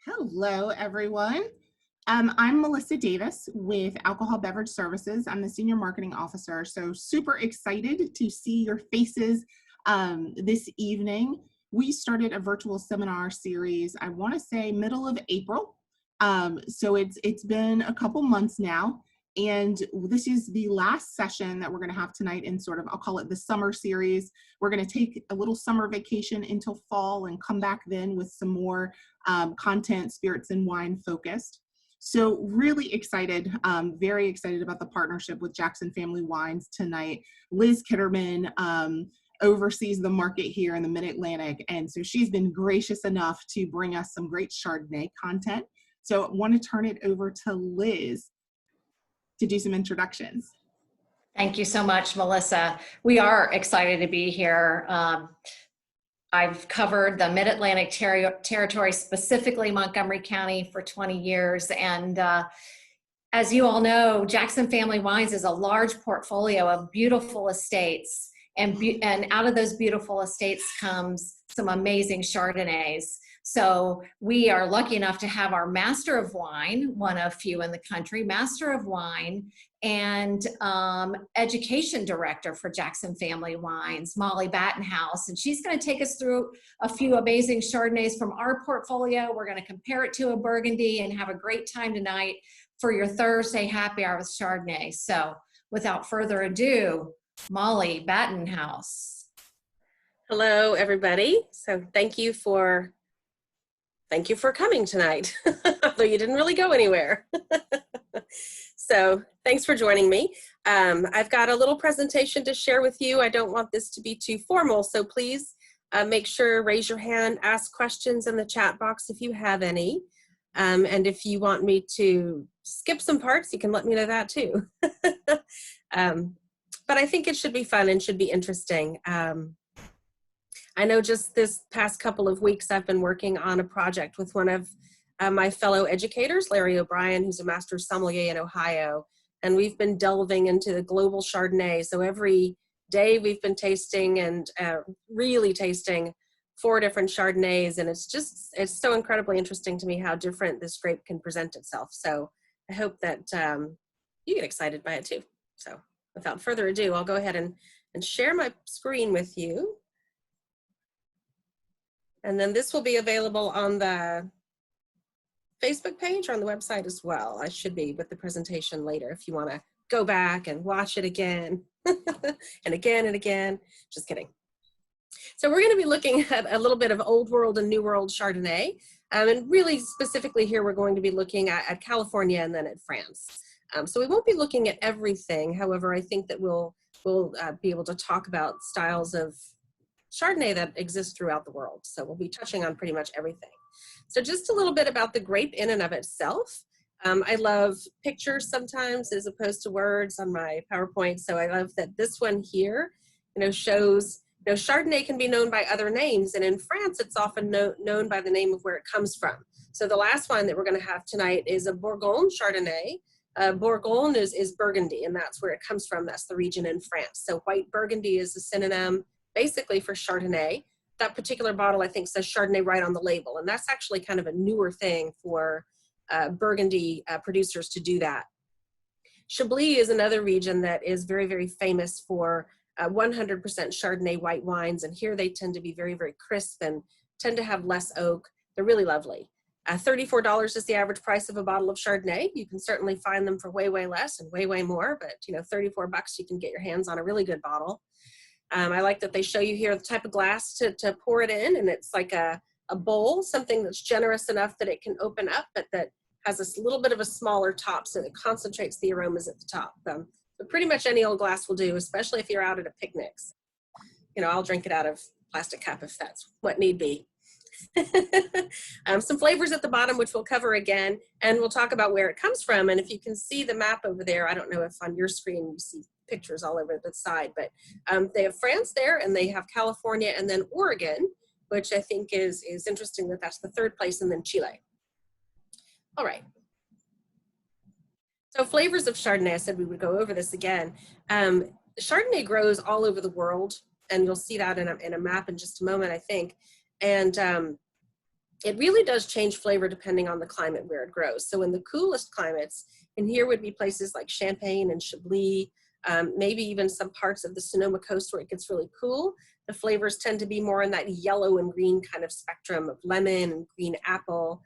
Hello, everyone. I'm Melissa Davis with Alcohol Beverage Services. I'm the Senior Marketing Officer, so super excited to see your faces this evening. We started a virtual seminar series, I want to say middle of April. So it's been a couple months now, and this is the last session that we're going to have tonight in sort of, I'll call it the summer series. We're going to take a little summer vacation until fall and come back then with some more content, spirits and wine focused. So really excited, very excited about the partnership with Jackson Family Wines tonight. Liz Kitterman oversees the market here in the Mid-Atlantic, and so she's been gracious enough to bring us some great Chardonnay content. So I want to turn it over to Liz to do some introductions. Thank you so much, Melissa. We are excited to be here. I've covered the Mid-Atlantic territory, specifically Montgomery County, for 20 years. And as you all know, Jackson Family Wines is a large portfolio of beautiful estates. And out of those beautiful estates comes some amazing Chardonnays. So we are lucky enough to have our Master of Wine, one of few in the country, Master of Wine, and Education Director for Jackson Family Wines, Mollie Battenhouse. And she's going to take us through a few amazing Chardonnays from our portfolio. We're going to compare it to a Burgundy and have a great time tonight for your Thursday happy hour with Chardonnay. So without further ado, Mollie Battenhouse. Hello, everybody. So thank you for coming tonight, although you didn't really go anywhere. So thanks for joining me. I've got a little presentation to share with you. I don't want this to be too formal, so please make sure, raise your hand, ask questions in the chat box if you have any. And if you want me to skip some parts, you can let me know that too. But I think it should be fun and should be interesting. I know just this past couple of weeks I've been working on a project with one of my fellow educators, Larry O'Brien, who's a master sommelier in Ohio, and we've been delving into the global Chardonnay. So every day we've been tasting and really tasting 4 different Chardonnays, and it's so incredibly interesting to me how different this grape can present itself. So I hope that you get excited by it too. So without further ado, I'll go ahead and share my screen with you. And then this will be available on the Facebook page or on the website as well. I should be with the presentation later if you want to go back and watch it again and again and again. Just kidding. So we're going to be looking at a little bit of Old World and New World Chardonnay. And really specifically here, we're going to be looking at California and then at France. So we won't be looking at everything. However, I think that we'll be able to talk about styles of Chardonnay that exist throughout the world. So we'll be touching on pretty much everything. So just a little bit about the grape in and of itself. I love pictures sometimes as opposed to words on my PowerPoint. So I love that this one here, shows, Chardonnay can be known by other names. And in France, it's often known by the name of where it comes from. So the last one that we're going to have tonight is a Bourgogne Chardonnay. Bourgogne is Burgundy, and that's where it comes from. That's the region in France. So white Burgundy is a synonym basically for Chardonnay. That particular bottle, I think, says Chardonnay right on the label, and that's actually kind of a newer thing for Burgundy producers to do that. Chablis is another region that is very, very famous for 100% Chardonnay white wines, and here they tend to be very, very crisp and tend to have less oak. They're really lovely. $34 is the average price of a bottle of Chardonnay. You can certainly find them for way, way less and way, way more, but $34 you can get your hands on a really good bottle. I like that they show you here the type of glass to pour it in, and it's like a bowl, something that's generous enough that it can open up, but that has this little bit of a smaller top so it concentrates the aromas at the top. But pretty much any old glass will do, especially if you're out at a picnic. I'll drink it out of a plastic cup if that's what need be. Some flavors at the bottom, which we'll cover again, and we'll talk about where it comes from. And if you can see the map over there, I don't know if on your screen you see pictures all over the side, but they have France there, and they have California, and then Oregon, which I think is interesting that that's the 3rd place, and then Chile. All right. So flavors of Chardonnay, I said we would go over this again. Chardonnay grows all over the world, and you'll see that in a map in just a moment, I think. And it really does change flavor depending on the climate where it grows. So in the coolest climates, and here would be places like Champagne and Chablis, maybe even some parts of the Sonoma coast where it gets really cool, the flavors tend to be more in that yellow and green kind of spectrum of lemon and green apple,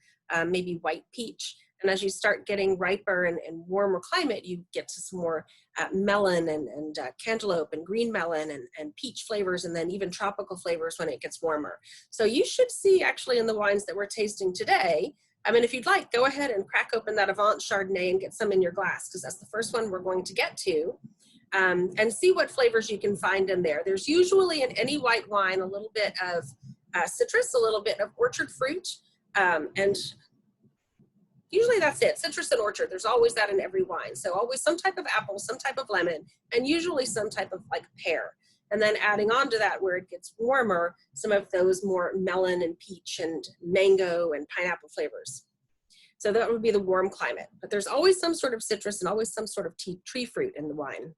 maybe white peach. And as you start getting riper and warmer climate, you get to some more melon and cantaloupe and green melon and peach flavors, and then even tropical flavors when it gets warmer. So you should see actually in the wines that we're tasting today, I mean, if you'd like, go ahead and crack open that Avant Chardonnay and get some in your glass, because that's the first one we're going to get to, and see what flavors you can find in there. There's usually in any white wine a little bit of citrus, a little bit of orchard fruit, and usually that's it, citrus and orchard. There's always that in every wine. So always some type of apple, some type of lemon, and usually some type of like pear. And then adding on to that where it gets warmer, some of those more melon and peach and mango and pineapple flavors. So that would be the warm climate. But there's always some sort of citrus and always some sort of tree fruit in the wine.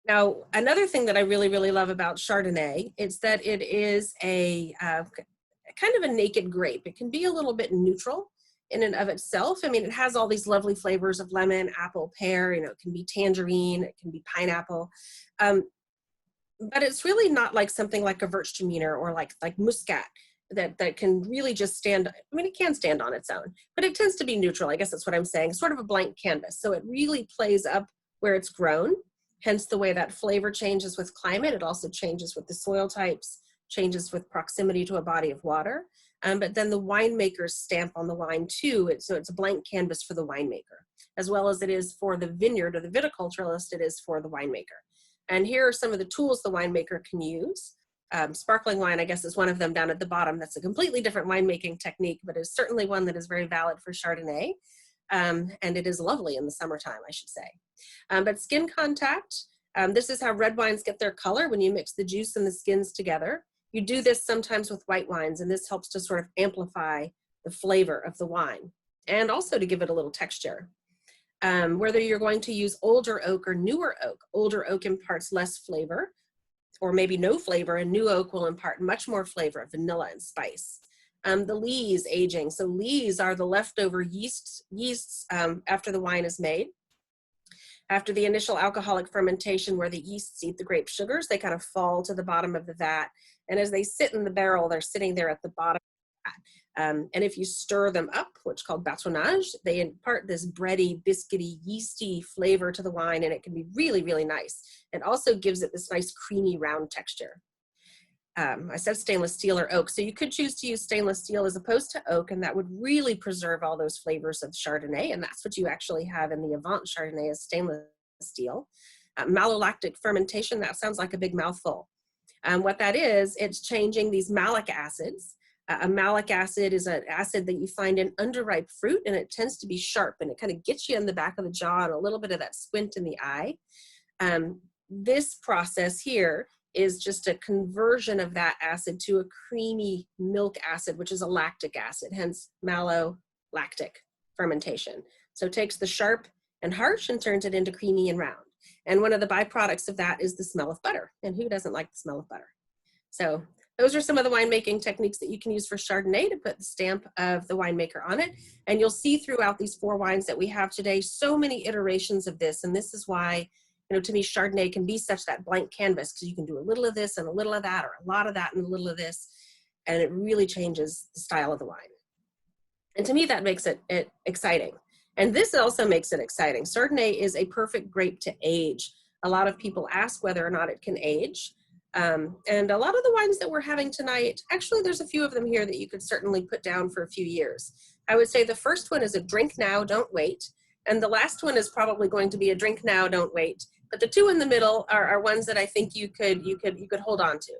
Now, another thing that I really, really love about Chardonnay is that it is a kind of a naked grape. It can be a little bit neutral in and of itself. I mean, it has all these lovely flavors of lemon, apple, pear, you know, it can be tangerine, it can be pineapple. But it's really not like something like a Gewürztraminer or like Muscat that can really just stand, I mean, it can stand on its own, but it tends to be neutral. I guess that's what I'm saying, sort of a blank canvas. So it really plays up where it's grown, hence the way that flavor changes with climate. It also changes with the soil types, changes with proximity to a body of water. But then the winemaker's stamp on the wine too, so it's a blank canvas for the winemaker, as well as it is for the vineyard or the viticulturalist, it is for the winemaker. And here are some of the tools the winemaker can use. Sparkling wine, I guess, is one of them down at the bottom. That's a completely different winemaking technique, but is certainly one that is very valid for Chardonnay. And it is lovely in the summertime, I should say. But skin contact, this is how red wines get their color when you mix the juice and the skins together. You do this sometimes with white wines, and this helps to sort of amplify the flavor of the wine and also to give it a little texture. Whether you're going to use older oak or newer oak, older oak imparts less flavor or maybe no flavor, and new oak will impart much more flavor of vanilla and spice. The lees aging. So lees are the leftover yeasts after the wine is made. After the initial alcoholic fermentation where the yeasts eat the grape sugars, they kind of fall to the bottom of the vat. And as they sit in the barrel, they're sitting there at the bottom of the vat. And if you stir them up, which is called bâtonnage, they impart this bready, biscuity, yeasty flavor to the wine, and it can be really, really nice. It also gives it this nice creamy round texture. I said stainless steel or oak, so you could choose to use stainless steel as opposed to oak, and that would really preserve all those flavors of Chardonnay, and that's what you actually have in the Avant Chardonnay is stainless steel. Malolactic fermentation, that sounds like a big mouthful. What that is, it's changing these malic acids. A malic acid is an acid that you find in underripe fruit, and it tends to be sharp, and it kind of gets you in the back of the jaw and a little bit of that squint in the eye. This process here is just a conversion of that acid to a creamy milk acid, which is a lactic acid, hence malolactic fermentation. So it takes the sharp and harsh and turns it into creamy and round. And one of the byproducts of that is the smell of butter. And who doesn't like the smell of butter? So those are some of the winemaking techniques that you can use for Chardonnay to put the stamp of the winemaker on it. And you'll see throughout these 4 wines that we have today, so many iterations of this. And this is why, you know, to me, Chardonnay can be such that blank canvas, because you can do a little of this and a little of that, or a lot of that and a little of this, and it really changes the style of the wine. And to me, that makes it exciting. And this also makes it exciting. Chardonnay is a perfect grape to age. A lot of people ask whether or not it can age. And a lot of the wines that we're having tonight, actually, there's a few of them here that you could certainly put down for a few years. I would say the first one is a drink now, don't wait. And the last one is probably going to be a drink now, don't wait. But the 2 in the middle are ones that I think you could hold on to.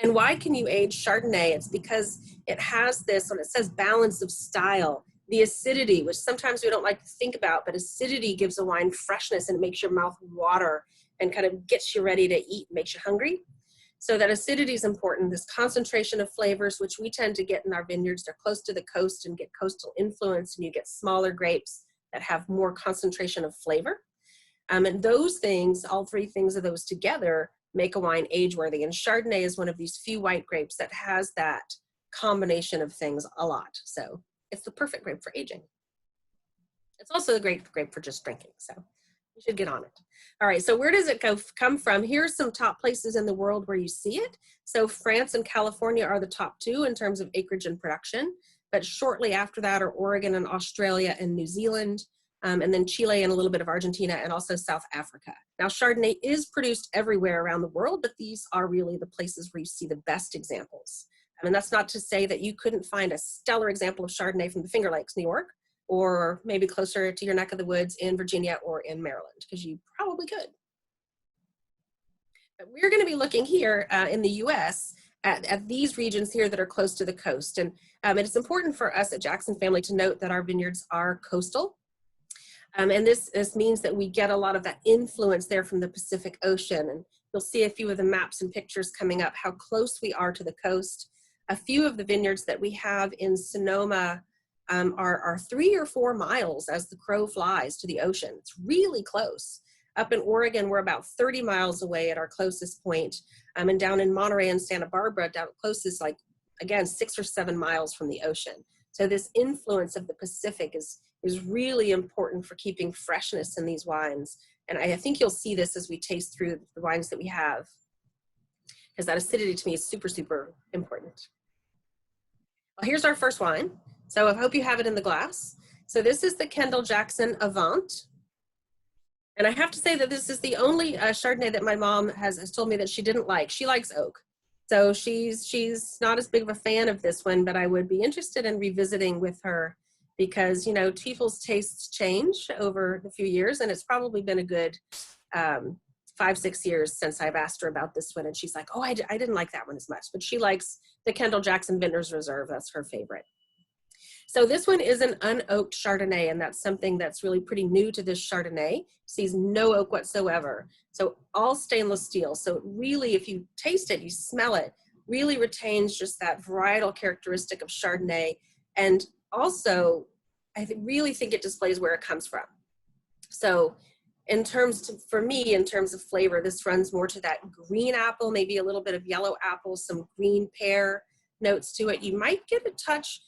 And why can you age Chardonnay? It's because it has this, when it says balance of style, the acidity, which sometimes we don't like to think about, but acidity gives a wine freshness and it makes your mouth water and kind of gets you ready to eat, makes you hungry. So that acidity is important, this concentration of flavors, which we tend to get in our vineyards. They're close to the coast and get coastal influence, and you get smaller grapes that have more concentration of flavor. And those things, all 3 things of those together, make a wine age-worthy. And Chardonnay is one of these few white grapes that has that combination of things a lot. So it's the perfect grape for aging. It's also a great grape for just drinking. So you should get on it. All right, so where does it come from? Here's some top places in the world where you see it. So France and California are the top 2 in terms of acreage and production, but shortly after that are Oregon and Australia and New Zealand, and then Chile and a little bit of Argentina and also South Africa. Now, Chardonnay is produced everywhere around the world, but these are really the places where you see the best examples. I mean, that's not to say that you couldn't find a stellar example of Chardonnay from the Finger Lakes, New York, or maybe closer to your neck of the woods in Virginia or in Maryland, because you probably could. But we're going to be looking here in the US at these regions here that are close to the coast. And it's important for us at Jackson Family to note that our vineyards are coastal. And this means that we get a lot of that influence there from the Pacific Ocean. And you'll see a few of the maps and pictures coming up, how close we are to the coast. A few of the vineyards that we have in Sonoma are 3 or 4 miles as the crow flies to the ocean. It's really close. Up in Oregon, we're about 30 miles away at our closest point. And down in Monterey and Santa Barbara, down closest, like, again, 6 or 7 miles from the ocean. So this influence of the Pacific is really important for keeping freshness in these wines. And I think you'll see this as we taste through the wines that we have, because that acidity to me is super, super important. Well, here's our first wine. So I hope you have it in the glass. So this is the Kendall Jackson Avant. And I have to say that this is the only Chardonnay that my mom has told me that she didn't like. She likes oak. So she's not as big of a fan of this one, but I would be interested in revisiting with her because, you know, people's tastes change over the few years, and it's probably been a good 5-6 years since I've asked her about this one. And she's like, oh, I didn't like that one as much, but she likes the Kendall Jackson Vintners Reserve. That's her favorite. So this one is an unoaked Chardonnay, and that's something that's really pretty new to this Chardonnay. Sees no oak whatsoever. So all stainless steel. So it really, if you taste it, you smell it, really retains just that varietal characteristic of Chardonnay. And also, really think it displays where it comes from. So for me, in terms of flavor, this runs more to that green apple, maybe a little bit of yellow apple, some green pear notes to it. You might get a touch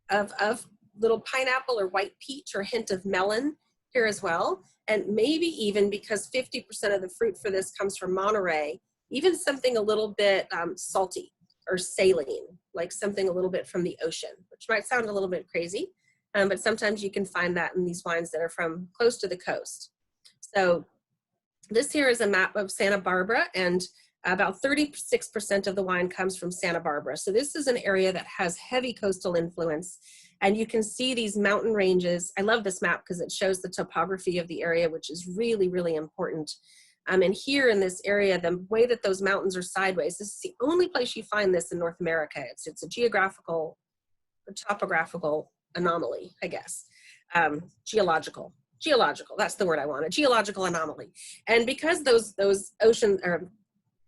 of little pineapple or white peach or a hint of melon here as well. And maybe even, because 50% of the fruit for this comes from Monterey, even something a little bit salty or saline, like something a little bit from the ocean, which might sound a little bit crazy, but sometimes you can find that in these wines that are from close to the coast. So this here is a map of Santa Barbara, and about 36% of the wine comes from Santa Barbara. So this is an area that has heavy coastal influence, and you can see these mountain ranges. I love this map because it shows the topography of the area, which is really, really important. And here in this area, the way that those mountains are sideways, this is the only place you find this in North America. It's a geographical or topographical anomaly, I guess. Geological, that's the word I wanted, geological anomaly. And because those ocean, or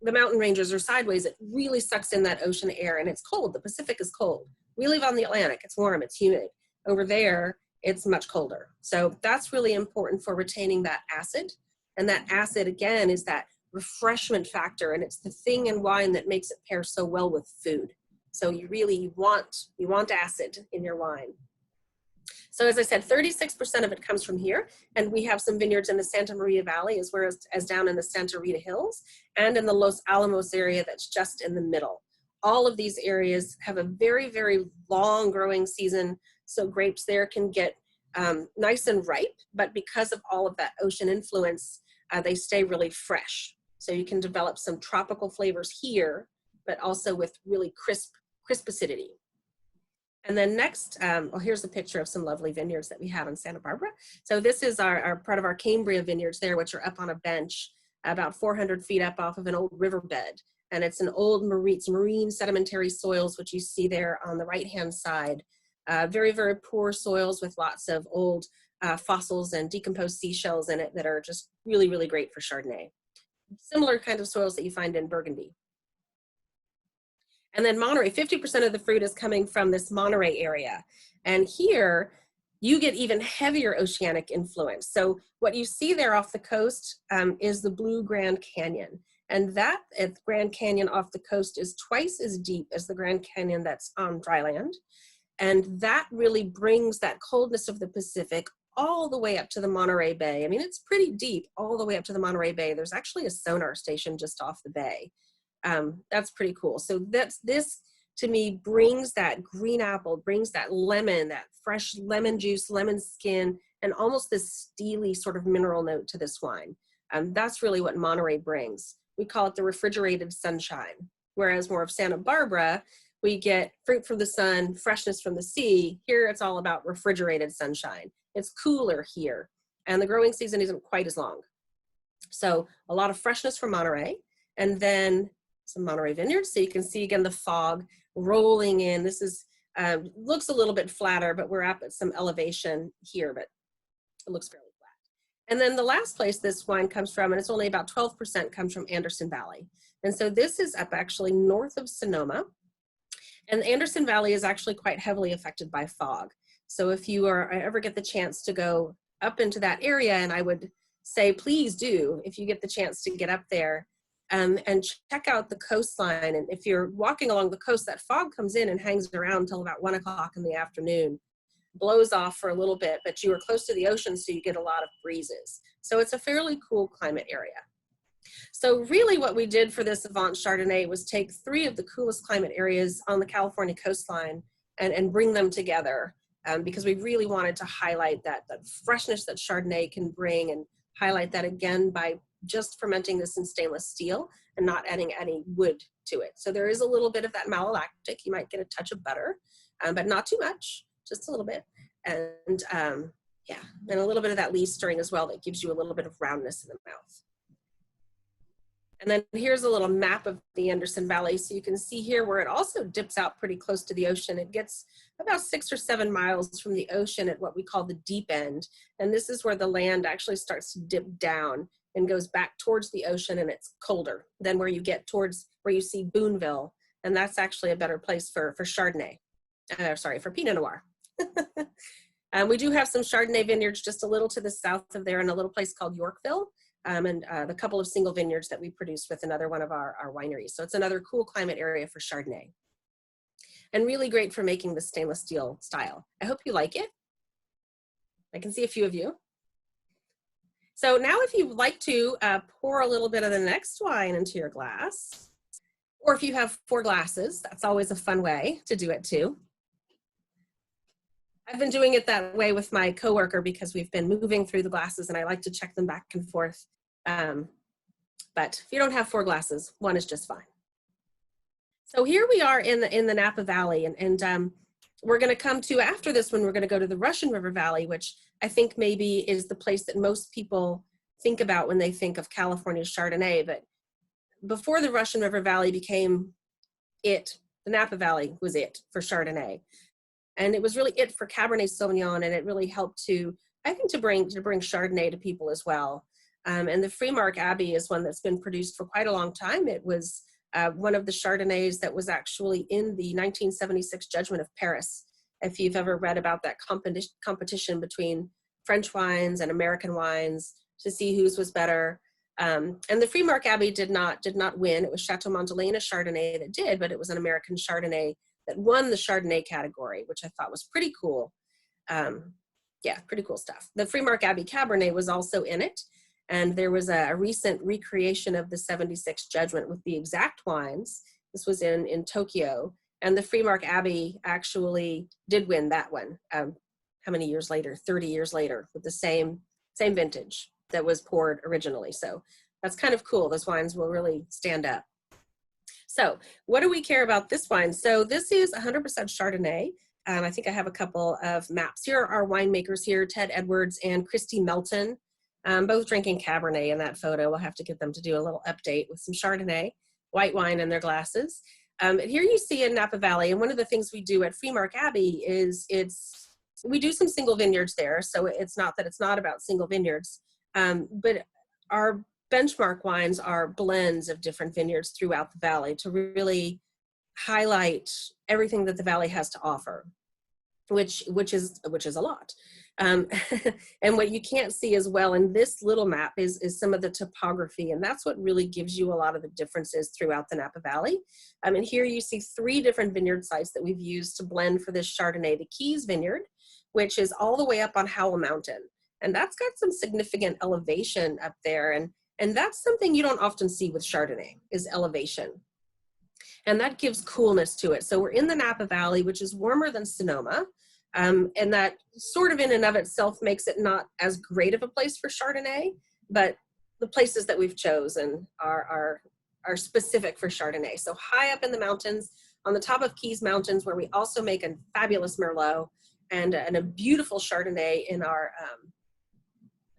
the mountain ranges are sideways, it really sucks in that ocean air, and it's cold. The Pacific is cold. We live on the Atlantic. It's warm, it's humid. Over there, it's much colder. So that's really important for retaining that acid. And that acid, again, is that refreshment factor, and it's the thing in wine that makes it pair so well with food. So you want acid in your wine. So as I said, 36% of it comes from here, and we have some vineyards in the Santa Maria Valley as well as down in the Santa Rita Hills and in the Los Alamos area that's just in the middle. All of these areas have a very, very long growing season, so grapes there can get nice and ripe, but because of all of that ocean influence, they stay really fresh. So you can develop some tropical flavors here, but also with really crisp acidity. And then next, well, here's a picture of some lovely vineyards that we have in Santa Barbara. So this is our part of our Cambria vineyards there, which are up on a bench about 400 feet up off of an old riverbed. And it's an old marine sedimentary soils, which you see there on the right-hand side. Very, very poor soils with lots of old fossils and decomposed seashells in it that are just really, really great for Chardonnay. Similar kind of soils that you find in Burgundy. And then Monterey, 50% of the fruit is coming from this Monterey area. And here, you get even heavier oceanic influence. So what you see there off the coast is the Blue Grand Canyon. And that at Grand Canyon off the coast is twice as deep as the Grand Canyon that's on dry land. And that really brings that coldness of the Pacific all the way up to the Monterey Bay. I mean, it's pretty deep all the way up to the Monterey Bay. There's actually a sonar station just off the bay. That's pretty cool. So this to me brings that green apple, brings that lemon, that fresh lemon juice, lemon skin, and almost this steely sort of mineral note to this wine. That's really what Monterey brings. We call it the refrigerated sunshine. Whereas more of Santa Barbara, we get fruit from the sun, freshness from the sea. Here it's all about refrigerated sunshine. It's cooler here, and the growing season isn't quite as long. So a lot of freshness from Monterey, and then some Monterey vineyards. So you can see again the fog rolling in. This is looks a little bit flatter, but we're up at some elevation here, but it looks fairly flat. And then the last place this wine comes from, and it's only about 12%, comes from Anderson Valley. And so this is up actually north of Sonoma. And the Anderson Valley is actually quite heavily affected by fog. So if you ever get the chance to go up into that area, and I would say please do, if you get the chance to get up there, and check out the coastline. And if you're walking along the coast, that fog comes in and hangs around until about 1 o'clock in the afternoon, blows off for a little bit, but you are close to the ocean, so you get a lot of breezes. So it's a fairly cool climate area. So really what we did for this Avant Chardonnay was take 3 of the coolest climate areas on the California coastline and bring them together, because we really wanted to highlight that freshness that Chardonnay can bring, and highlight that again by just fermenting this in stainless steel and not adding any wood to it. So there is a little bit of that malolactic. You might get a touch of butter, but not too much, just a little bit. And yeah, and a little bit of that lees stirring as well that gives you a little bit of roundness in the mouth. And then here's a little map of the Anderson Valley. So you can see here where it also dips out pretty close to the ocean. It gets about 6 or 7 miles from the ocean at what we call the deep end. And this is where the land actually starts to dip down and goes back towards the ocean, and it's colder than where you get towards where you see Boonville. And that's actually a better place for Chardonnay, sorry, for Pinot Noir. We do have some Chardonnay vineyards just a little to the south of there in a little place called Yorkville. And the couple of single vineyards that we produce with another one of our wineries. So it's another cool climate area for Chardonnay. And really great for making the stainless steel style. I hope you like it. I can see a few of you. So now if you'd like to pour a little bit of the next wine into your glass, or if you have 4 glasses, that's always a fun way to do it too. I've been doing it that way with my coworker because we've been moving through the glasses and I like to check them back and forth. But if you don't have 4 glasses, 1 is just fine. So here we are in the Napa Valley, and we're going to come to, after this one, we're going to go to the Russian River Valley, which I think maybe is the place that most people think about when they think of California Chardonnay. But before the Russian River Valley became it, the Napa Valley was it for Chardonnay. And it was really it for Cabernet Sauvignon, and it really helped to, I think, to bring Chardonnay to people as well. And the Freemark Abbey is one that's been produced for quite a long time. It was one of the Chardonnays that was actually in the 1976 Judgment of Paris. If you've ever read about that competition between French wines and American wines to see whose was better. And the Freemark Abbey did not win. It was Chateau Montelena Chardonnay that did, but it was an American Chardonnay that won the Chardonnay category, which I thought was pretty cool. Yeah, pretty cool stuff. The Freemark Abbey Cabernet was also in it. And there was a recent recreation of the 76 Judgment with the exact wines. This was in Tokyo. And the Freemark Abbey actually did win that one. How many years later? 30 years later, with the same vintage that was poured originally. So that's kind of cool. Those wines will really stand up. So what do we care about this wine? So this is 100% Chardonnay. I think I have a couple of maps. Here are our winemakers here, Ted Edwards and Christy Melton, both drinking Cabernet in that photo. We'll have to get them to do a little update with some Chardonnay, white wine in their glasses. Here you see in Napa Valley, and one of the things we do at Freemark Abbey is we do some single vineyards there. So it's not that it's not about single vineyards, but our benchmark wines are blends of different vineyards throughout the valley to really highlight everything that the valley has to offer. which is a lot. And what you can't see as well in this little map is some of the topography, and that's what really gives you a lot of the differences throughout the Napa Valley. And here you see 3 different vineyard sites that we've used to blend for this Chardonnay the Keys vineyard, which is all the way up on Howell Mountain. And that's got some significant elevation up there. And that's something you don't often see with Chardonnay, is elevation. And that gives coolness to it. So we're in the Napa Valley, which is warmer than Sonoma. And that sort of in and of itself makes it not as great of a place for Chardonnay, but the places that we've chosen are specific for Chardonnay. So high up in the mountains, on the top of Keys Mountains, where we also make a fabulous Merlot and a beautiful Chardonnay in our,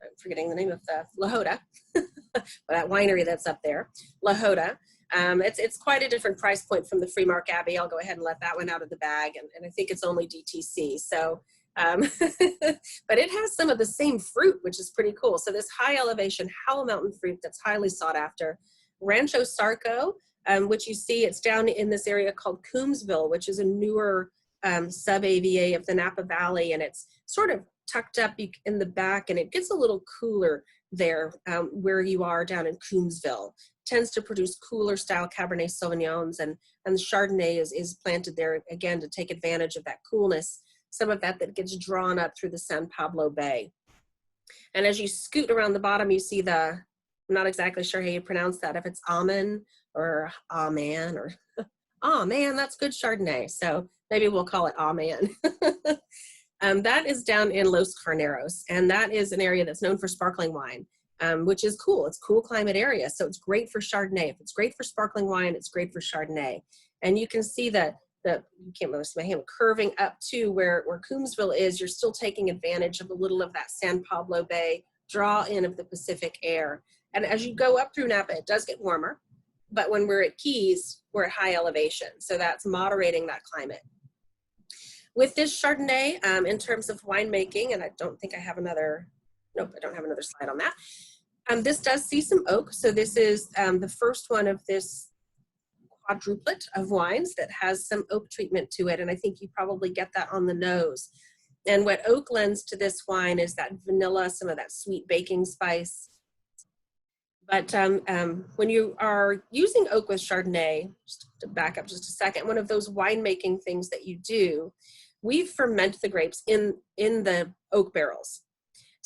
I'm forgetting the name of the La Joda, that winery that's up there, La Joda. It's quite a different price point from the Free Mark Abbey. I'll go ahead and let that one out of the bag, and I think it's only DTC. So, but it has some of the same fruit, which is pretty cool. So this high elevation Howell Mountain fruit that's highly sought after. Rancho Sarco, which you see, it's down in this area called Coombsville, which is a newer sub-AVA of the Napa Valley, and it's sort of tucked up in the back, and it gets a little cooler there where you are down in Coombsville. Tends to produce cooler style Cabernet Sauvignons, and the Chardonnay is planted there again to take advantage of that coolness, some of that gets drawn up through the San Pablo Bay. And as you scoot around the bottom, you see I'm not exactly sure how you pronounce that, if it's Amen or Aman or, oh man, that's good Chardonnay. So maybe we'll call it Amen. That is down in Los Carneros, and that is an area that's known for sparkling wine. Which is cool. It's a cool climate area, so it's great for Chardonnay. If it's great for sparkling wine, it's great for Chardonnay. And you can see that you can't really see my hand curving up to where Coombsville is. You're still taking advantage of a little of that San Pablo Bay draw in of the Pacific air. And as you go up through Napa, it does get warmer, but when we're at Keys, we're at high elevation, so that's moderating that climate. With this Chardonnay, in terms of winemaking, and I don't think I have another. Nope, I don't have another slide on that. This does see some oak. So this is the first one of this quadruplet of wines that has some oak treatment to it. And I think you probably get that on the nose. And what oak lends to this wine is that vanilla, some of that sweet baking spice. But when you are using oak with Chardonnay, just to back up just a second, one of those winemaking things that you do, we ferment the grapes in the oak barrels.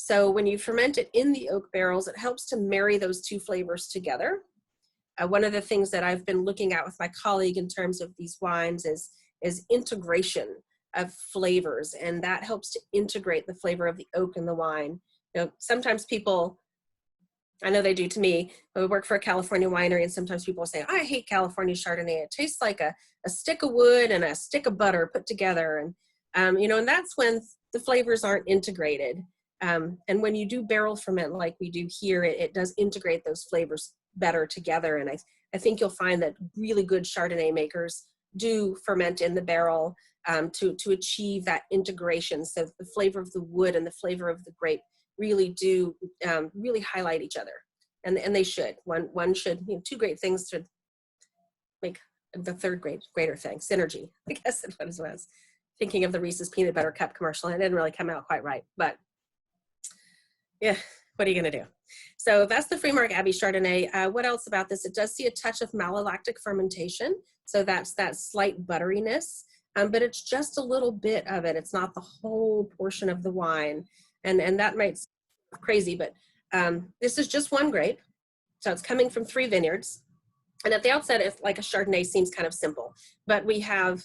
So when you ferment it in the oak barrels, it helps to marry those two flavors together. One of the things that I've been looking at with my colleague in terms of these wines is integration of flavors, and that helps to integrate the flavor of the oak in the wine. You know, sometimes people, I know they do to me, I work for a California winery, and sometimes people say, I hate California Chardonnay. It tastes like a stick of wood and a stick of butter put together. And, you know, and that's when the flavors aren't integrated. And when you do barrel ferment like we do here, it does integrate those flavors better together. And I think you'll find that really good Chardonnay makers do ferment in the barrel to achieve that integration. So the flavor of the wood and the flavor of the grape really do really highlight each other. And they should. One should, you know, two great things should make the third greater thing. Synergy, I guess is what it was. Thinking of the Reese's Peanut Butter Cup commercial, and it didn't really come out quite right, but yeah, what are you going to do? So that's the Free Mark Abbey Chardonnay. What else about this? It does see a touch of malolactic fermentation. So that's that slight butteriness, but it's just a little bit of it. It's not the whole portion of the wine. And that might sound crazy, but this is just one grape. So it's coming from 3 vineyards. And at the outset, if like a Chardonnay seems kind of simple, but we have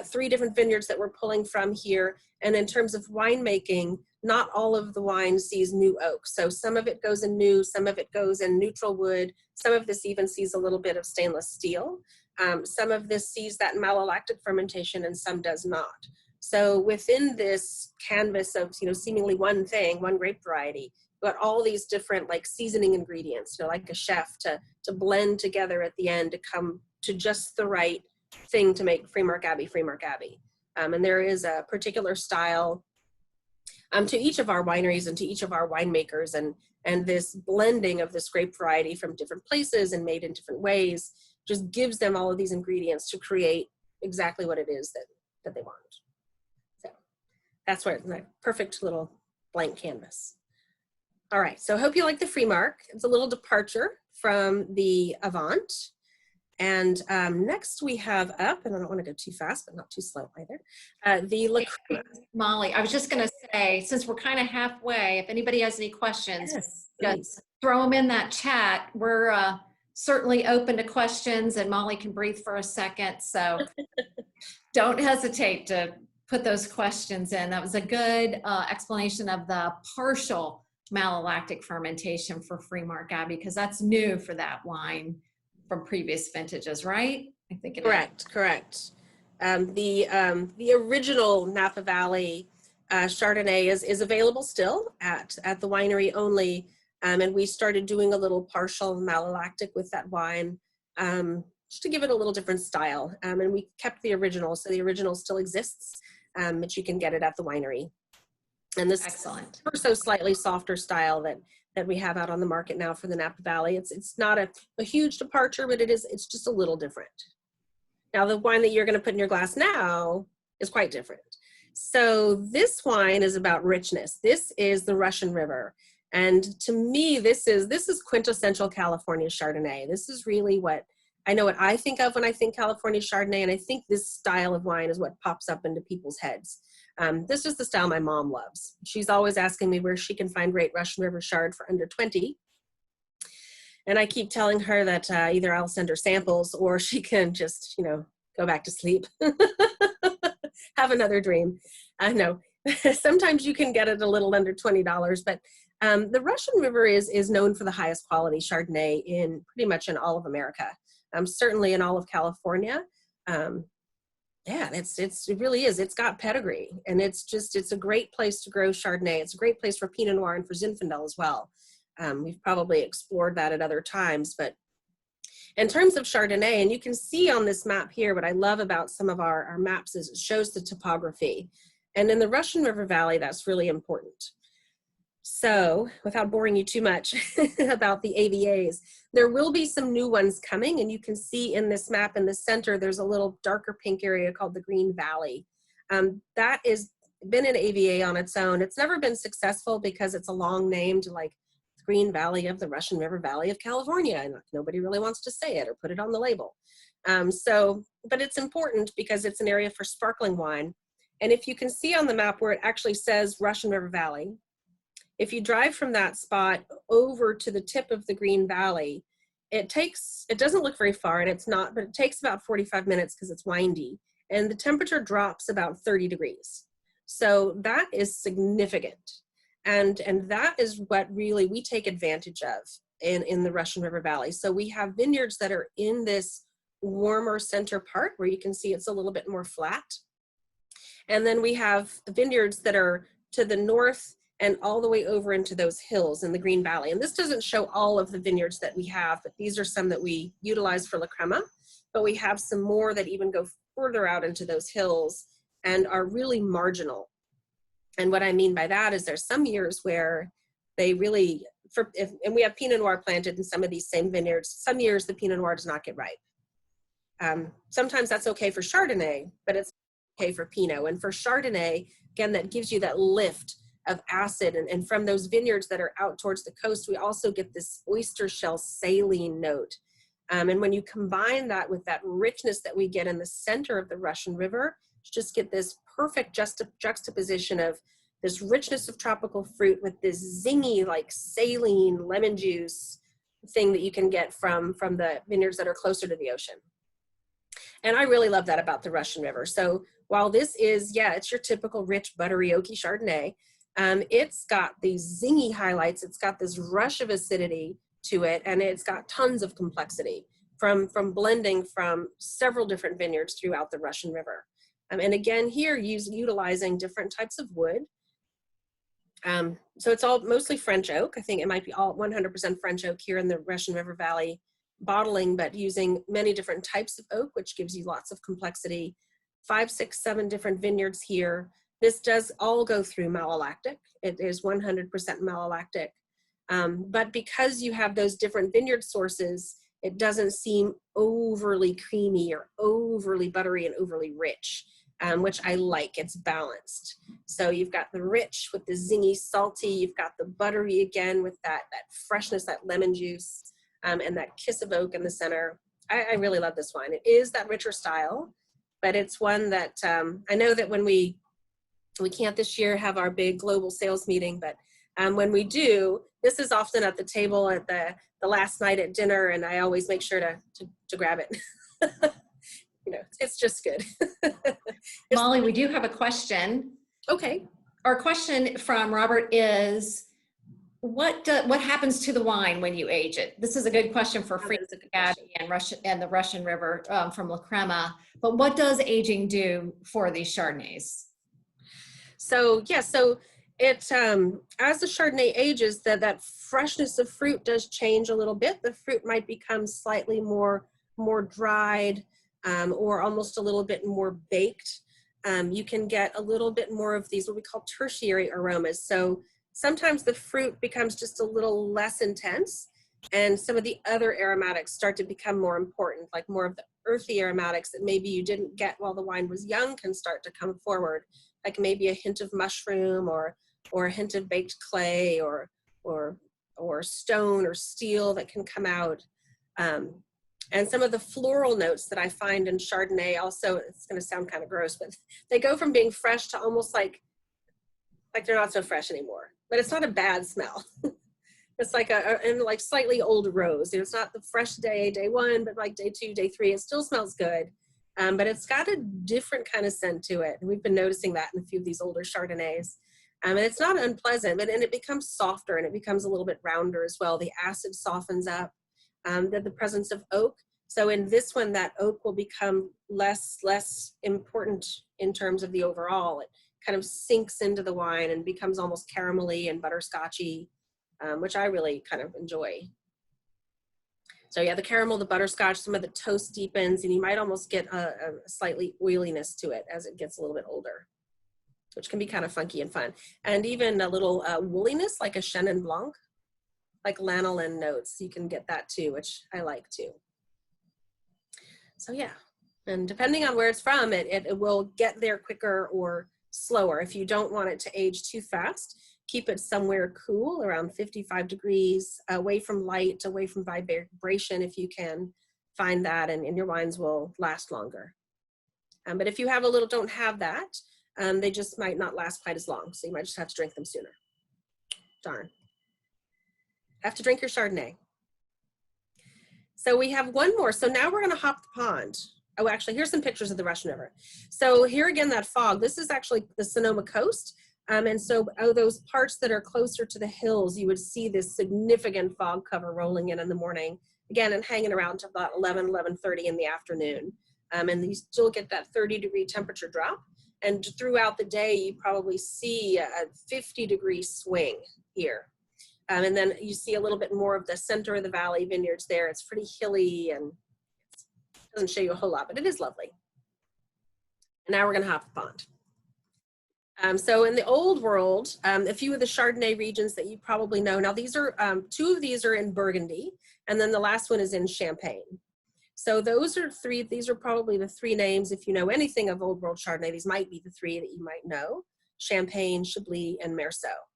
3 different vineyards that we're pulling from here. And in terms of winemaking, not all of the wine sees new oak. So some of it goes in new, some of it goes in neutral wood. Some of this even sees a little bit of stainless steel. Some of this sees that malolactic fermentation, and some does not. So within this canvas of, you know, seemingly one thing, one grape variety, but all these different like seasoning ingredients, you know, like a chef to blend together at the end to come to just the right thing to make Free Mark Abbey Free Mark Abbey. And there is a particular style to each of our wineries and to each of our winemakers, and this blending of this grape variety from different places and made in different ways just gives them all of these ingredients to create exactly what it is that they want. So that's where the perfect little blank canvas. All right, so I hope you like the free mark. It's a little departure from the Avant. And next we have up, and I don't want to go too fast, but not too slow either, the La Crema. Molly, I was just going to say, since we're kind of halfway, if anybody has any questions, Yes, just please. throw them in that chat. We're certainly open to questions, and Molly can breathe for a second. So don't hesitate to put those questions in. That was a good explanation of the partial malolactic fermentation for free mark, Abby, because that's new for that wine from previous vintages, right? I think it is. Correct. The original Napa Valley Chardonnay is available still at the winery only, and we started doing a little partial malolactic with that wine just to give it a little different style, and we kept the original, so the original still exists, but you can get it at the winery. And this Excellent. so slightly softer style that we have out on the market now for the Napa Valley. It's not a huge departure, but it's just a little different. Now the wine that you're going to put in your glass now is quite different. So this wine is about richness. This is the Russian River. And to me, this is quintessential California Chardonnay. This is really what I think of when I think California Chardonnay, and I think this style of wine is what pops up into people's heads. This is the style my mom loves. She's always asking me where she can find great Russian River Chard for under 20. And I keep telling her that either I'll send her samples or she can just, go back to sleep. Have another dream. I know. Sometimes you can get it a little under $20, but the Russian River is known for the highest quality Chardonnay in pretty much in all of America. Certainly in all of California. Yeah, it really is. It's got pedigree, and it's a great place to grow Chardonnay. It's a great place for Pinot Noir and for Zinfandel as well. We've probably explored that at other times, but in terms of Chardonnay, and you can see on this map here, what I love about some of our maps is it shows the topography. And in the Russian River Valley, that's really important. So without boring you too much about the AVAs, there will be some new ones coming, and you can see in this map in the center, there's a little darker pink area called the Green Valley. That has been an AVA on its own. It's never been successful because it's a long name to like Green Valley of the Russian River Valley of California, and nobody really wants to say it or put it on the label. But it's important because it's an area for sparkling wine. And if you can see on the map where it actually says Russian River Valley, if you drive from that spot over to the tip of the Green Valley, it doesn't look very far, and it's not, but it takes about 45 minutes because it's windy, and the temperature drops about 30 degrees. So that is significant. And that is what really we take advantage of in the Russian River Valley. So we have vineyards that are in this warmer center part where you can see it's a little bit more flat. And then we have vineyards that are to the north and all the way over into those hills in the Green Valley. And this doesn't show all of the vineyards that we have, but these are some that we utilize for La Crema. But we have some more that even go further out into those hills and are really marginal. And what I mean by that is there's some years where they really, and we have Pinot Noir planted in some of these same vineyards. Some years the Pinot Noir does not get ripe. Sometimes that's okay for Chardonnay, but it's okay for Pinot. And for Chardonnay, again, that gives you that lift of acid. And from those vineyards that are out towards the coast, we also get this oyster shell saline note. And when you combine that with that richness that we get in the center of the Russian River, you just get this perfect juxtaposition of this richness of tropical fruit with this zingy, like saline lemon juice thing that you can get from the vineyards that are closer to the ocean. And I really love that about the Russian River. So while this is, it's your typical rich, buttery, oaky Chardonnay, it's got these zingy highlights. It's got this rush of acidity to it, and it's got tons of complexity from blending from several different vineyards throughout the Russian River. And again, here utilizing different types of wood. So it's all mostly French oak. I think it might be all 100% French oak here in the Russian River Valley bottling, but using many different types of oak, which gives you lots of complexity. 5, 6, 7 different vineyards here. This does all go through malolactic. It is 100% malolactic. But because you have those different vineyard sources, it doesn't seem overly creamy or overly buttery and overly rich. which I like. It's balanced. So you've got the rich with the zingy, salty. You've got the buttery again with that freshness, that lemon juice, and that kiss of oak in the center. I really love this wine. It is that richer style, but it's one that I know that when we can't this year have our big global sales meeting, but when we do, this is often at the table at the last night at dinner, and I always make sure to grab it. You know, it's just good. Mollie, we do have a question. Okay. Our question from Robert is, what happens to the wine when you age it? This is a good question for Free Abbey and the Russian River from La Crema. But what does aging do for these Chardonnays? So yeah, so it as the Chardonnay ages, that freshness of fruit does change a little bit. The fruit might become slightly more dried, or almost a little bit more baked. You can get a little bit more of these what we call tertiary aromas. So sometimes the fruit becomes just a little less intense, and some of the other aromatics start to become more important, like more of the earthy aromatics that maybe you didn't get while the wine was young can start to come forward, like maybe a hint of mushroom or a hint of baked clay or stone or steel that can come out. And some of the floral notes that I find in Chardonnay also, it's going to sound kind of gross, but they go from being fresh to almost like they're not so fresh anymore. But it's not a bad smell. It's like and like slightly old rose. It's not the fresh day one, but like day 2, day 3, it still smells good. But it's got a different kind of scent to it. And we've been noticing that in a few of these older Chardonnays. And it's not unpleasant, and it becomes softer and it becomes a little bit rounder as well. The acid softens up. The presence of oak. So in this one, that oak will become less important in terms of the overall. It kind of sinks into the wine and becomes almost caramelly and butterscotchy, which I really kind of enjoy. So yeah, the caramel, the butterscotch, some of the toast deepens, and you might almost get a slightly oiliness to it as it gets a little bit older, which can be kind of funky and fun. And even a little wooliness, like a Chenin Blanc, like lanolin notes. You can get that too, which I like too. So yeah, and depending on where it's from, it will get there quicker or slower. If you don't want it to age too fast, keep it somewhere cool, around 55 degrees, away from light, away from vibration if you can find that, and your wines will last longer. But if you don't have that, they just might not last quite as long. So you might just have to drink them sooner. Darn. Have to drink your Chardonnay. So we have one more. So now we're going to hop the pond. Oh, actually, here's some pictures of the Russian River. So here again, that fog. This is actually the Sonoma coast. And so those parts that are closer to the hills, you would see this significant fog cover rolling in the morning, again, and hanging around to about 11:30 in the afternoon. And you still get that 30-degree temperature drop. And throughout the day, you probably see a 50-degree swing here. And then you see a little bit more of the center of the valley vineyards there. It's pretty hilly and it doesn't show you a whole lot, but it is lovely. And now we're going to hop the pond. So in the old world, a few of the Chardonnay regions that you probably know. Now these are, 2 of these are in Burgundy, and then the last one is in Champagne. So those are 3, these are probably the 3 names. If you know anything of old world Chardonnay, these might be the 3 that you might know: Champagne, Chablis, and Meursault.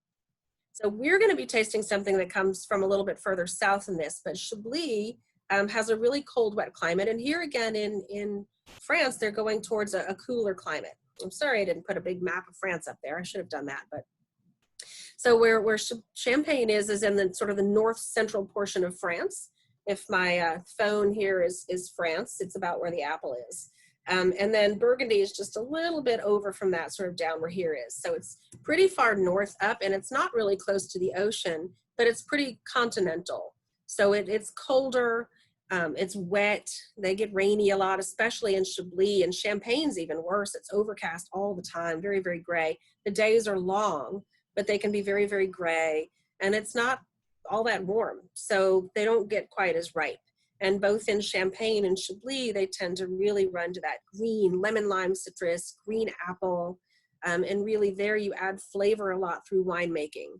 So we're going to be tasting something that comes from a little bit further south than this, but Chablis has a really cold, wet climate. And here again in France, they're going towards a cooler climate. I'm sorry I didn't put a big map of France up there. I should have done that. But so where Champagne is in the sort of the north central portion of France. If my phone here is France, it's about where the apple is. And then Burgundy is just a little bit over from that, sort of down where here is. So it's pretty far north up, and it's not really close to the ocean, but it's pretty continental. So it's colder, it's wet, they get rainy a lot, especially in Chablis, and Champagne's even worse. It's overcast all the time, very, very gray. The days are long, but they can be very, very gray, and it's not all that warm, so they don't get quite as ripe. And both in Champagne and Chablis, they tend to really run to that green lemon lime citrus, green apple, and really there you add flavor a lot through winemaking.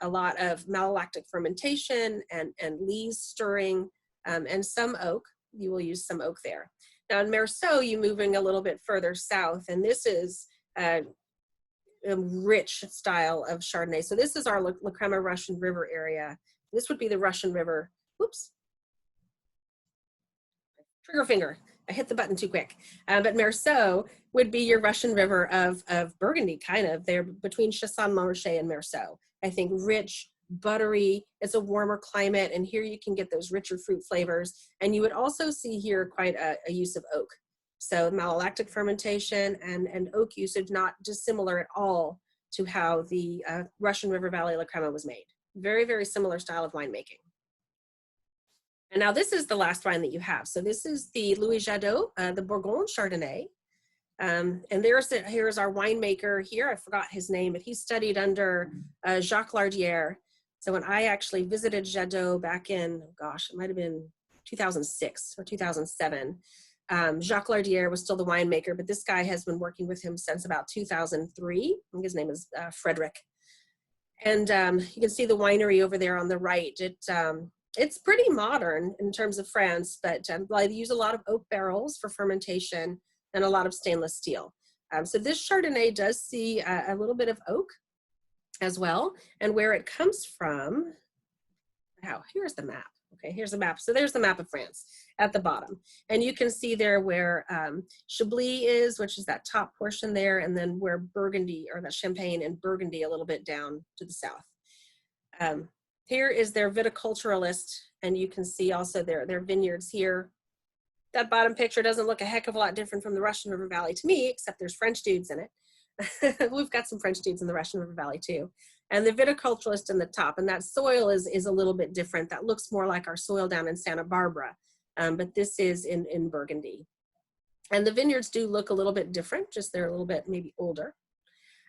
A lot of malolactic fermentation and lees stirring, and some oak. You will use some oak there. Now in Meursault, you're moving a little bit further south, and this is a rich style of Chardonnay. So this is our La Crema Russian River area. This would be the Russian River. Oops. Trigger finger. I hit the button too quick. But Meursault would be your Russian River of Burgundy, kind of. They're between Chassagne-Montrachet and Meursault. I think rich, buttery. It's a warmer climate, and here you can get those richer fruit flavors. And you would also see here quite a use of oak. So malolactic fermentation and oak usage, not dissimilar at all to how the Russian River Valley La Crema was made. Very, very similar style of winemaking. And now this is the last wine that you have. So this is the Louis Jadot, the Bourgogne Chardonnay. And here's our winemaker here. I forgot his name, but he studied under Jacques Lardière. So when I actually visited Jadot back in, gosh, it might have been 2006 or 2007, Jacques Lardière was still the winemaker, but this guy has been working with him since about 2003. I think his name is Frederick. And you can see the winery over there on the right. It's pretty modern in terms of France, but they use a lot of oak barrels for fermentation and a lot of stainless steel. So this Chardonnay does see a little bit of oak as well. And where it comes from, here's the map. Okay, here's the map. So there's the map of France at the bottom. And you can see there where Chablis is, which is that top portion there, and then where Burgundy, or that Champagne and Burgundy a little bit down to the south. Here is their viticulturalist, and you can see also their vineyards here. That bottom picture doesn't look a heck of a lot different from the Russian River Valley to me, except there's French dudes in it. We've got some French dudes in the Russian River Valley too. And the viticulturalist in the top, and that soil is a little bit different. That looks more like our soil down in Santa Barbara, but this is in Burgundy. And the vineyards do look a little bit different, just they're a little bit maybe older.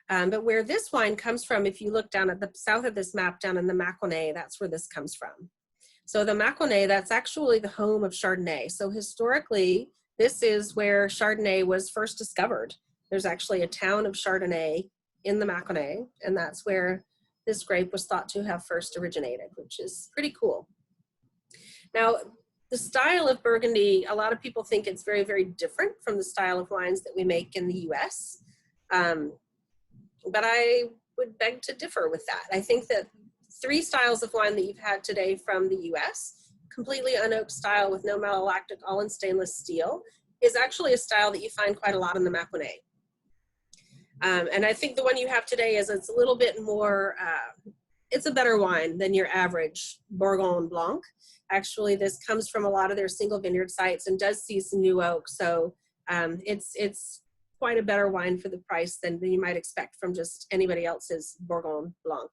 But where this wine comes from, if you look down at the south of this map, down in the Mâconnais, that's where this comes from. So the Mâconnais, that's actually the home of Chardonnay. So historically, this is where Chardonnay was first discovered. There's actually a town of Chardonnay in the Mâconnais, and that's where this grape was thought to have first originated, which is pretty cool. Now, the style of Burgundy, a lot of people think it's very, very different from the style of wines that we make in the US. But I would beg to differ with that. I think that 3 styles of wine that you've had today from the US, completely unoaked style with no malolactic, all in stainless steel, is actually a style that you find quite a lot in the Mâconnais. And I think the one you have today is it's a little bit more, it's a better wine than your average Bourgogne Blanc. Actually, this comes from a lot of their single vineyard sites and does see some new oak. So it's quite a better wine for the price than you might expect from just anybody else's Bourgogne Blanc.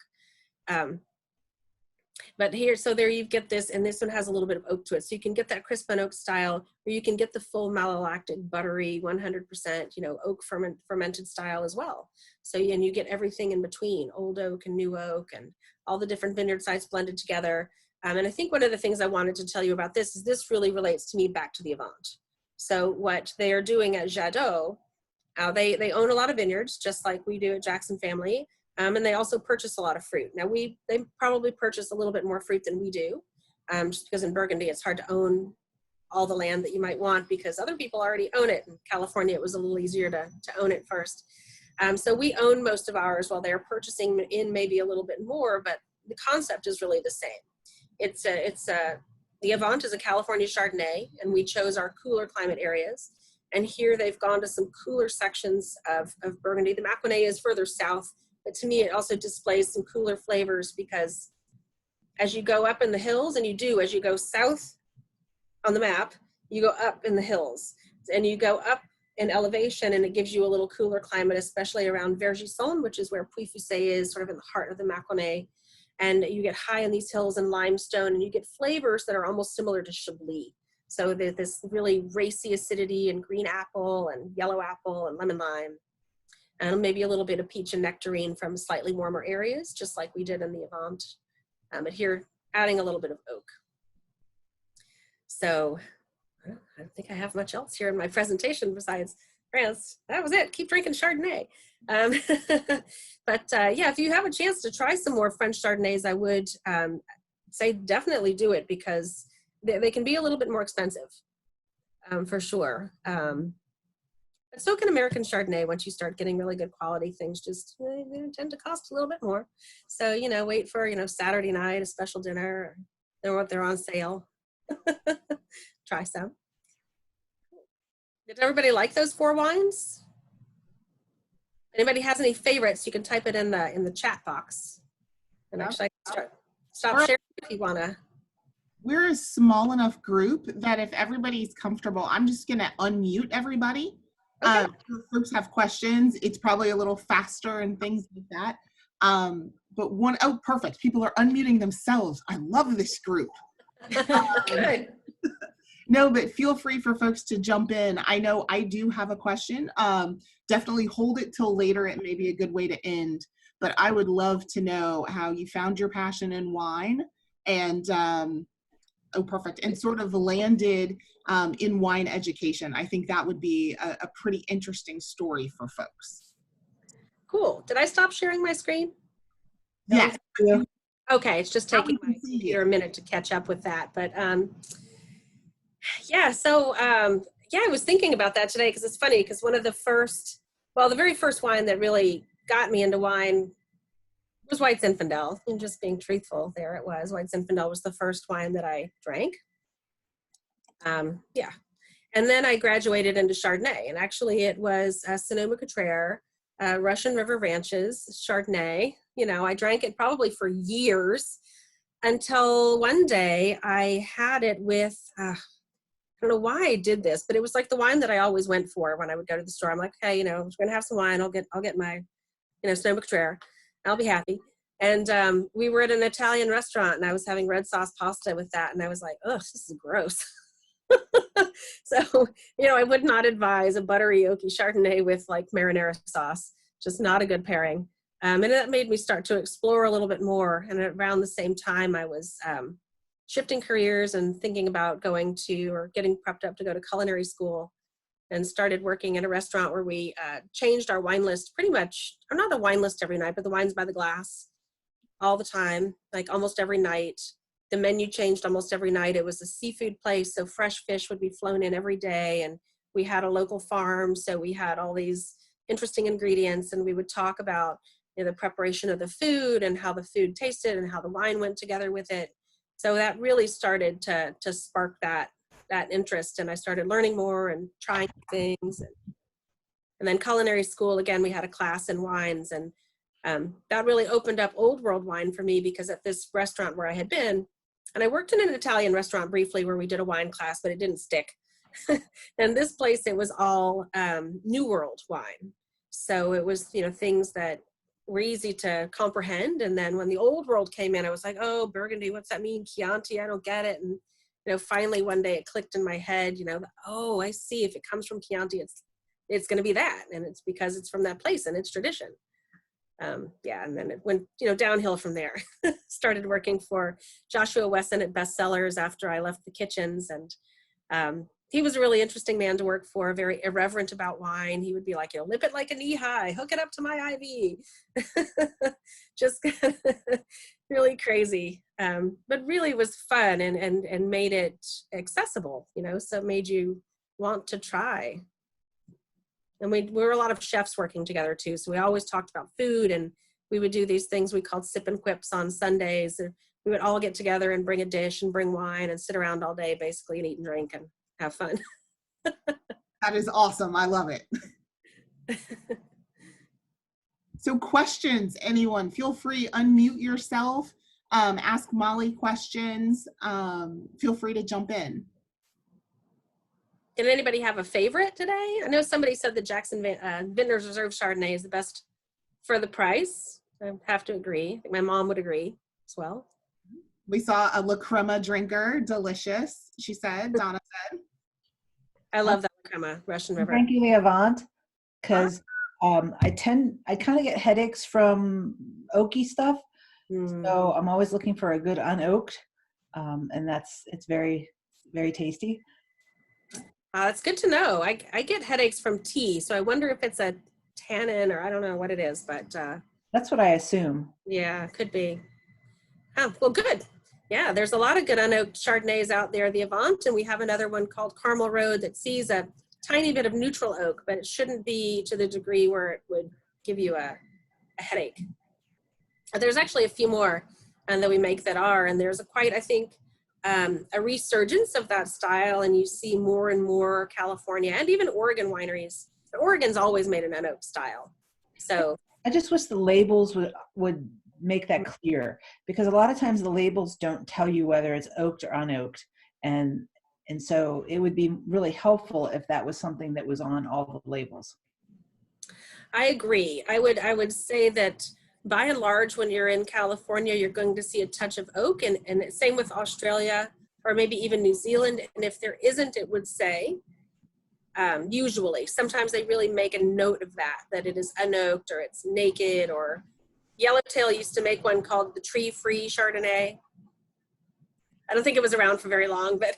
But here, so there you get this, and this one has a little bit of oak to it. So you can get that crisp and oak style, or you can get the full malolactic, buttery, 100%, oak fermented style as well. So, and you get everything in between, old oak and new oak, and all the different vineyard sites blended together. And I think one of the things I wanted to tell you about this is this really relates to me back to the Avant. So what they are doing at Jadot, they own a lot of vineyards, just like we do at Jackson Family. And they also purchase a lot of fruit. Now they probably purchase a little bit more fruit than we do, just because in Burgundy it's hard to own all the land that you might want because other people already own it. In California it was a little easier to own it first. So we own most of ours while they're purchasing in maybe a little bit more, but the concept is really the same. The Avant is a California Chardonnay, and we chose our cooler climate areas. And here they've gone to some cooler sections of Burgundy. The Mâconnais is further south. But to me, it also displays some cooler flavors because as you go up in the hills, and as you go south on the map, you go up in the hills. And you go up in elevation, and it gives you a little cooler climate, especially around Vergisson, which is where Puy-Fusset is, sort of in the heart of the Mâconnais. And you get high in these hills and limestone, and you get flavors that are almost similar to Chablis. So there's this really racy acidity and green apple and yellow apple and lemon lime. And maybe a little bit of peach and nectarine from slightly warmer areas, just like we did in the Avant. But here, adding a little bit of oak. So I don't think I have much else here in my presentation besides France. That was it. Keep drinking Chardonnay. But yeah, if you have a chance to try some more French Chardonnays, I would say definitely do it because they can be a little bit more expensive. for sure. But so can American Chardonnay. Once you start getting really good quality, things just they tend to cost a little bit more. So, wait for, Saturday night, a special dinner, they're on sale. Try some. Did everybody like those 4 wines? Anybody has any favorites, you can type it in the chat box. And actually, I can stop sharing if you want to. We're a small enough group that if everybody's comfortable, I'm just going to unmute everybody. Okay. If folks have questions, it's probably a little faster and things like that. But oh, perfect. People are unmuting themselves. I love this group. Good. No, but feel free for folks to jump in. I know I do have a question. Definitely hold it till later. It may be a good way to end. But I would love to know how you found your passion in wine and, oh, perfect, and sort of landed in wine education. I think that would be a pretty interesting story for folks. Cool. Did I stop sharing my screen? Yes. Okay, it's just taking my computer a minute to catch up with that. But yeah, so yeah, I was thinking about that today because it's funny because one of the very first wine that really got me into wine was White Zinfandel. And just being truthful, there it was. White Zinfandel was the first wine that I drank. Yeah. And then I graduated into Chardonnay. And actually it was Sonoma-Cutrer, Russian River Ranches, Chardonnay. I drank it probably for years until one day I had it with, I don't know why I did this, but it was like the wine that I always went for when I would go to the store. I'm like, okay, I'm going to have some wine. I'll get my, Sonoma-Cutrer. I'll be happy. And we were at an Italian restaurant and I was having red sauce pasta with that. And I was like, ugh, this is gross. So, I would not advise a buttery, oaky Chardonnay with like marinara sauce. Just not a good pairing. And that made me start to explore a little bit more. And around the same time, I was shifting careers and thinking about going to or getting prepped up to go to culinary school, and started working in a restaurant where we changed our wine list pretty much, or not the wine list every night, but the wines by the glass all the time, like almost every night. The menu changed almost every night. It was a seafood place, so fresh fish would be flown in every day. And we had a local farm, so we had all these interesting ingredients, and we would talk about the preparation of the food and how the food tasted and how the wine went together with it. So that really started to spark that interest, and I started learning more and trying things. And then culinary school, again, we had a class in wines, and that really opened up old world wine for me, because at this restaurant where I had been, and I worked in an Italian restaurant briefly where we did a wine class, but it didn't stick. And this place, it was all New World wine. So it was, things that were easy to comprehend. And then when the old world came in, I was like, oh, Burgundy, what's that mean? Chianti, I don't get it. And, finally one day it clicked in my head, oh, I see. If it comes from Chianti, it's going to be that. And it's because it's from that place and it's tradition. Yeah, and then it went, downhill from there. Started working for Joshua Wesson at Bestsellers after I left the kitchens, and he was a really interesting man to work for, very irreverent about wine. He would be like, lip it like a knee high, hook it up to my IV. Just really crazy, but really was fun and made it accessible, so it made you want to try. And we were a lot of chefs working together too. So we always talked about food, and we would do these things we called sip and quips on Sundays. And we would all get together and bring a dish and bring wine and sit around all day basically and eat and drink and have fun. That is awesome. I love it. So questions, anyone, feel free, unmute yourself, ask Mollie questions, feel free to jump in. Did anybody have a favorite today? I know somebody said the Jackson Vintners Reserve Chardonnay is the best for the price. I have to agree. I think my mom would agree as well. We saw a La Crema drinker, delicious, she said, Donna said. I love that La Crema, Russian River. Drinking the Avant, because I kind of get headaches from oaky stuff. So I'm always looking for a good unoaked, and it's very, very tasty. That's good to know. I get headaches from tea, so I wonder if it's a tannin or I don't know what it is, but that's what I assume. Yeah, could be. Oh, well, good. Yeah, there's a lot of good unoaked Chardonnays out there, the Avant, and we have another one called Carmel Road that sees a tiny bit of neutral oak, but it shouldn't be to the degree where it would give you a headache. There's actually a few more that we make that are, and there's I think, a resurgence of that style, and you see more and more California and even Oregon wineries. Oregon's always made an unoaked style. So I just wish the labels would make that clear, because a lot of times the labels don't tell you whether it's oaked or unoaked, and so it would be really helpful if that was something that was on all the labels. I agree. I would say that by and large, when you're in California, you're going to see a touch of oak, and same with Australia or maybe even New Zealand. And if there isn't, it would say, usually, sometimes they really make a note of that it is unoaked or it's naked. Or Yellowtail used to make one called the Tree Free Chardonnay. I don't think it was around for very long, but.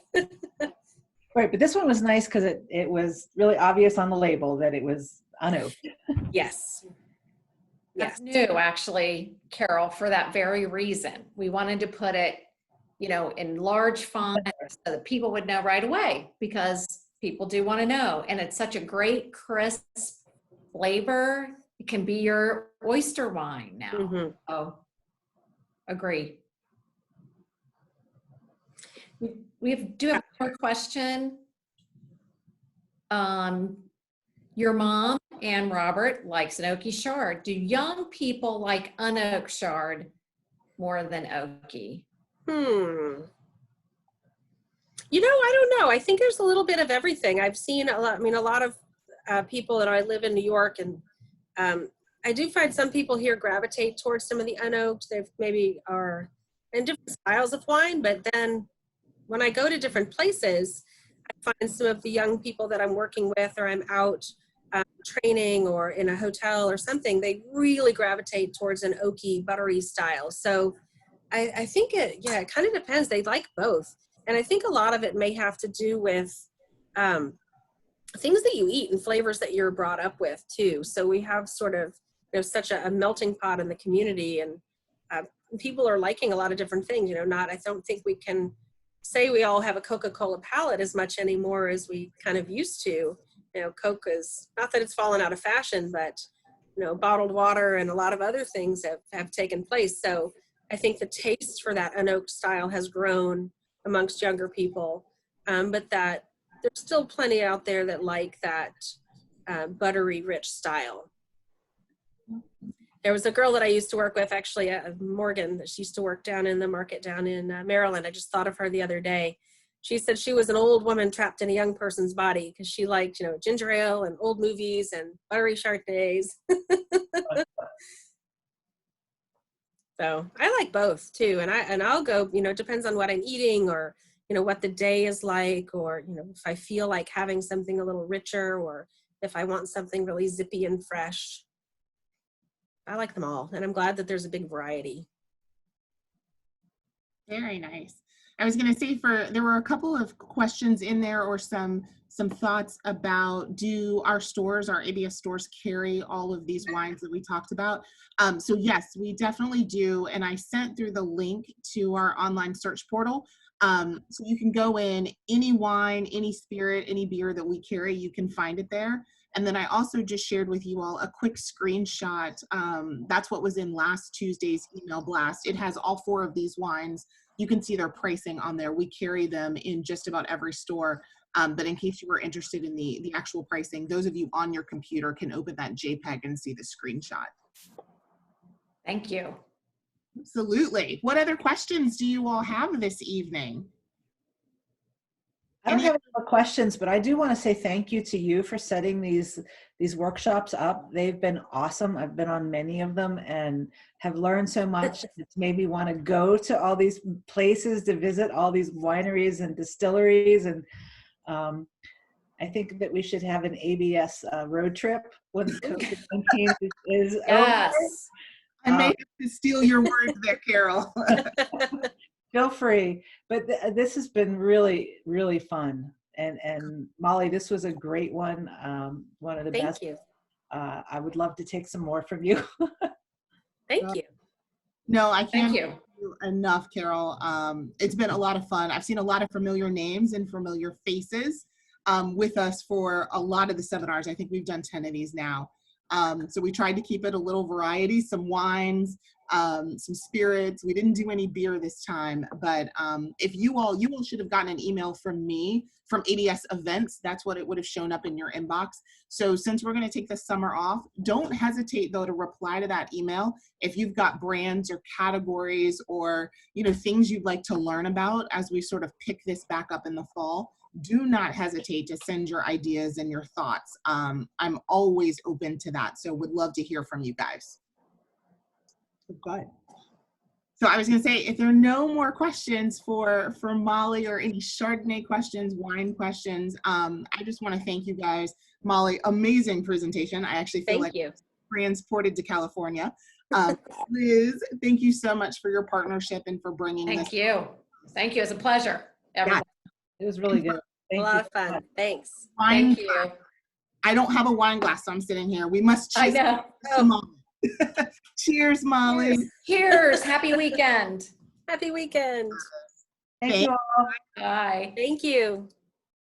Right, but this one was nice because it was really obvious on the label that it was unoaked. Yes. That's new, actually, Carol, for that very reason. We wanted to put it, in large font so that people would know right away, because people do want to know. And it's such a great, crisp flavor. It can be your oyster wine now. Mm-hmm. Oh, agree. We do have one more question. Your mom, Ann Robert, likes an oaky chard. Do young people like unoaked chard more than oaky? I don't know. I think there's a little bit of everything. I've seen a lot of people, and I live in New York, and I do find some people here gravitate towards some of the unoaked. They maybe are in different styles of wine, but then when I go to different places, I find some of the young people that I'm working with, or I'm out training or in a hotel or something, they really gravitate towards an oaky, buttery style. So I think it kind of depends. They like both. And I think a lot of it may have to do with things that you eat and flavors that you're brought up with too. So we have sort of, such a melting pot in the community, and people are liking a lot of different things. I don't think we can say we all have a Coca-Cola palate as much anymore as we kind of used to. Coke is, not that it's fallen out of fashion, but, bottled water and a lot of other things have taken place. So I think the taste for that unoaked style has grown amongst younger people, but that there's still plenty out there that like that buttery, rich style. There was a girl that I used to work with, actually, Morgan, that she used to work down in the market down in Maryland. I just thought of her the other day. She said she was an old woman trapped in a young person's body because she liked, ginger ale and old movies and buttery Chardonnays. So I like both too. And I'll go, it depends on what I'm eating, or, what the day is like, or, if I feel like having something a little richer, or if I want something really zippy and fresh. I like them all, and I'm glad that there's a big variety. Very nice. I was going to say, there were a couple of questions in there, or some thoughts about, do our ABS stores carry all of these wines that we talked about? So yes, we definitely do. And I sent through the link to our online search portal. So you can go in, any wine, any spirit, any beer that we carry, you can find it there. And then I also just shared with you all a quick screenshot. That's what was in last Tuesday's email blast. It has all 4 of these wines. You can see their pricing on there. We carry them in just about every store. But in case you were interested in the actual pricing, those of you on your computer can open that JPEG and see the screenshot. Thank you. Absolutely. What other questions do you all have this evening? I don't have any more questions, but I do want to say thank you to you for setting these workshops up. They've been awesome. I've been on many of them and have learned so much. It's made me want to go to all these places to visit all these wineries and distilleries. And I think that we should have an ABS road trip when COVID-19 is over. I may have to steal your words there, Carol. Feel free. But this has been really, really fun. And Molly, this was a great one. One of the best. Thank you. I would love to take some more from you. Thank you. No, I can't. Thank you. enough, Carol. It's been a lot of fun. I've seen a lot of familiar names and familiar faces with us for a lot of the seminars. I think we've done 10 of these now. So we tried to keep it a little variety, some wines, some spirits. We didn't do any beer this time, but if you all should have gotten an email from me from ADS events. That's what it would have shown up in your inbox. So since we're going to take the summer off, don't hesitate though to reply to that email if you've got brands or categories or things you'd like to learn about as we sort of pick this back up in the fall. Do not hesitate to send your ideas and your thoughts. I'm always open to that. So would love to hear from you guys. Good. So I was going to say, if there are no more questions for Mollie or any Chardonnay questions, wine questions, I just want to thank you guys. Mollie, amazing presentation. I actually feel like transported to California. Liz, thank you so much for your partnership and for bringing this. Thank you. Thank you. It's a pleasure. Everybody. It was really good. A lot of fun. Thanks. Thank you. I don't have a wine glass, so I'm sitting here. We must cheers. I know. Cheers, Mollie. Cheers. Happy weekend. Happy weekend. Thank you all. Bye. Thank you.